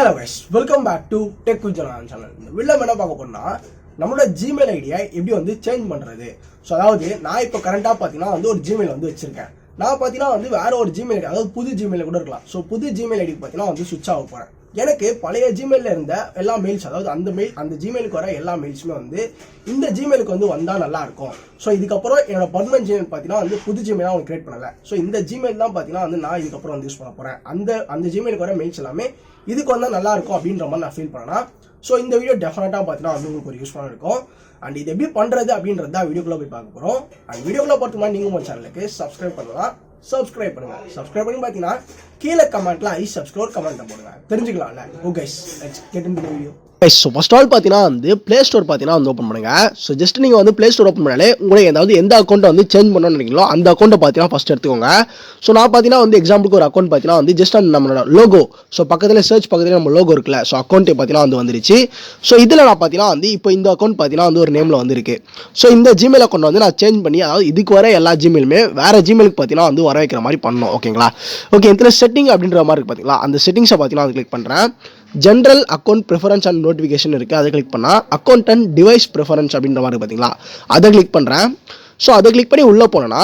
Hello guys, welcome back to Tech with Jana channel. இந்த வீடியோல என்ன பார்க்க போறோம்னா நம்மளோட Gmail ஐடியை எப்படி வந்து சேஞ்ச் பண்றது. சோ அதாவது நான் இப்போ கரண்டா பாத்தீனா வந்து ஒரு Gmail வந்து வச்சிருக்கேன். நான் பாத்தீனா வந்து வேற ஒரு Gmail அதாவது புது Gmail கூட இருக்கலாம். சோ புது Gmail ஐடி பாத்தீனா வந்து ஸ்விட்ச் ஆக போறேன். எனக்கு பழைய Gmailல இருந்த எல்லா மெயில்ஸ் அதாவது அந்த Gmailக்கு வர எல்லா மெயில்ஸுமே வந்து இந்த Gmailக்கு வந்து வந்தா நல்லா இருக்கும். சோ இதுக்கு அப்புறம் என்னோட பர்மனன்ட் Gmail பாத்தீனா வந்து புது Gmail நான் கிரியேட் பண்ணல. சோ இந்த Gmail தான் பாத்தீனா வந்து நான் இதுக்கு அப்புறம் வந்து யூஸ் பண்ண போறேன். அந்த Gmailக்கு வர மெயில்ஸ் எல்லாமே இதுக்கு வந்தா நல்லா இருக்கும் அப்படின்ற மாதிரி நான் ஃபீல் பண்ணேன். ஸோ இந்த வீடியோ டெஃபினட்டா பார்த்தீங்கன்னா வந்து உங்களுக்கு ஒரு யூஸ்ஃபுல்லாக இருக்கும். அண்ட் இது எப்படி பண்றது அப்படின்றத வீடியோக்குள்ள போய் பார்க்க போறோம். அண்ட் வீடியோக்குள்ள பார்த்து மாதிரி நீங்க உங்க சேனலுக்கு சப்ஸ்கிரைப் பண்ணலாம். சப்ஸ்கிரைப் பண்ணி பார்த்தீங்கன்னா கீழே கமெண்ட்ல ஐ சப்ஸ்கிரைப் கமெண்ட் போடுங்க, தெரிஞ்சுக்கலாம்ல. Okay let's get into the video. So first all பார்த்தீங்கன்னா வந்து ப்ளே ஸ்டோர் பார்த்தீங்கன்னா வந்து ஓப்பன் பண்ணுங்க. ஸோ ஜஸ்ட் நீங்கள் வந்து ப்ளே ஸ்டோர் ஓப்பன் பண்ணாலே உங்களுக்கு ஏதாவது எந்த அக்கௌண்ட்டை வந்து சேஞ்ச் பண்ணணும்னு நினைக்கிறீங்களோ அந்த அக்கௌண்ட்டை பார்த்தீங்கன்னா ஃபஸ்ட் எடுத்துக்கோங்க. ஸோ நான் பார்த்தீங்கன்னா வந்து எக்ஸாம்பிளுக்கு ஒரு அக்கௌண்ட் பார்த்தீங்கன்னா வந்து ஜஸ்ட் அந்த நம்மளோட லோகோ, ஸோ பக்கத்தில் சர்ச் பக்கத்தில் நம்ம லோகோ இருக்குல்ல, ஸோ அக்கௌண்ட்டே பார்த்தீங்கன்னா வந்து வந்துருச்சு. ஸோ இதில் நான் பார்த்தீங்கன்னா வந்து இப்போ இந்த அக்கௌண்ட் பார்த்தீங்கன்னா வந்து ஒரு நேமில் வந்துருக்கு. ஸோ இந்த Gmail அக்கௌண்ட் வந்து நான் சேஞ்ச் பண்ணி அதாவது இதுக்கு வர எல்லா Gmailமே வேறு Gmailக்கு பார்த்தீங்கன்னா வந்து வர வைக்கிற மாதிரி பண்ணணும். ஓகேங்களா? ஓகே, இதில் செட்டிங் அப்படின்ற மாதிரி இருக்குது பார்த்தீங்களா, அந்த செட்டிங்ஸை பார்த்தீங்கன்னா வந்து கிளிக் பண்ணுறேன். General account preference and notification இருக்குது, அதை கிளிக் பண்ணால் அக்கௌண்ட் அண்ட் டிவைஸ் ப்ரிஃபரன்ஸ் அப்படின்ற மாதிரி பார்த்தீங்களா, அதை கிளிக் பண்ணுறேன். ஸோ அதை கிளிக் பண்ணி உள்ளே போனோன்னா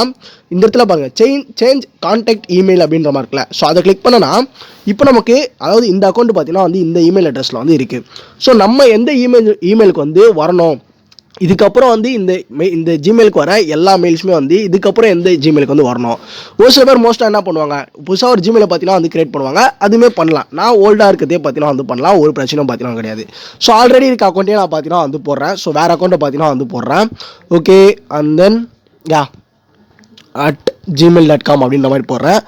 இந்த இடத்துல பாருங்கள் சேஞ்ச் கான்டாக்ட் இமெயில் அப்படின்ற மாதிரி இருக்குல்ல, ஸோ அதை கிளிக் பண்ணனா இப்போ நமக்கு அதாவது இந்த அக்கௌண்ட் பார்த்தீங்கன்னா வந்து இந்த இமெயில் அட்ரஸில் வந்து இருக்குது. ஸோ நம்ம எந்த இமெயிலுக்கு வந்து வரணும், இதுக்கப்புறம் வந்து இந்த Gmailக்கு வர எல்லா மெயில்ஸுமே வந்து இதுக்கப்புறம் எந்த Gmailக்கு வந்து வரணும். ஒரு சில பேர் மோஸ்ட்டாக என்ன பண்ணுவாங்க, புதுசாக ஒரு Gmail பார்த்தீங்கன்னா வந்து கிரியேட் பண்ணுவாங்க, அதுவுமே பண்ணலாம். நான் ஓல்டாக இருக்கிறதே பார்த்தீங்கன்னா வந்து பண்ணலாம், ஒரு பிரச்சனையும் பார்த்தீங்கன்னா கிடையாது. ஸோ ஆல்ரெடி இருக்க அக்கௌண்ட்டே நான் பார்த்தீங்கன்னா வந்து போடுறேன். ஸோ வேறு அக்கௌண்ட்டை பார்த்தீங்கன்னா வந்து போடுறேன். ஓகே, அண்ட் தென் @gmail.com அப்படின்ற மாதிரி போடுறேன்.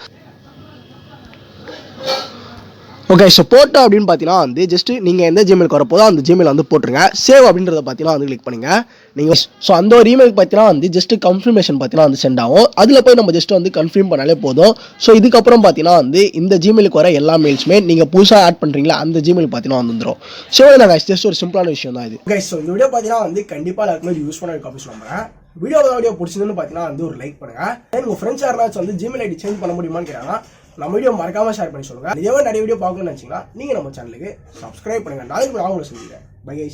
ஓகே, ஸோ போட்டோ அப்படின்னு பார்த்தீங்கன்னா வந்து ஜஸ்ட் நீங்கள் எந்த Gmailக்கு வரப்போதோ அந்த Gmail வந்து போட்டுருங்க. சேவ் அப்படின்றத பார்த்தீங்கன்னா வந்து கிளிக் பண்ணுங்க நீங்கள். ஸோ அந்த ஒரு இமெயிலுக்கு பார்த்தீங்கன்னா வந்து ஜஸ்ட் கன்ஃபர்மேஷன் பார்த்தீங்கன்னா வந்து சென்ட் ஆகும். அதில் போய் நம்ம ஜஸ்ட் வந்து கன்ஃபார்ம் பண்ணாலே போதும். ஸோ இதுக்கப்புறம் பார்த்தீங்கன்னா வந்து இந்த Gmailக்கு வர எல்லா மெயில்ஸுமே நீங்கள் புதுசாக ஆட் பண்ணுறீங்களா அந்த Gmail பார்த்தீங்கன்னா வந்துடும். ஸோ நான் ஜஸ்ட் ஒரு சிம்பிளான விஷயம் தான் இது. ஓகே, ஸோ இந்த வீடியோ பார்த்தீங்கன்னா வந்து கண்டிப்பாக எல்லாருக்குமே யூஸ் பண்ண காப்பி சொல்லுறேன். வீடியோ பிடிச்சிருந்துன்னு பார்த்தீங்கன்னா வந்து ஒரு லைக் பண்ணுங்க. உங்கள் ஃப்ரெண்ட்ஸ் யாராச்சும் வந்து Gmail ஐடி சேஞ்ச் பண்ண முடியுமான்னு கேட்டாங்கன்னா நம்ம வீடியோ மறக்காம ஷேர் பண்ணி சொல்லுங்க. இதே மாதிரி நிறைய வீடியோ பார்க்கணும்னு நினைச்சீங்கன்னா நீங்க நம்ம சேனலுக்கு சப்ஸ்கிரைப் பண்ணுங்க. நாளைக்கு நான் உங்களை சொல்லிடுறேன். பை.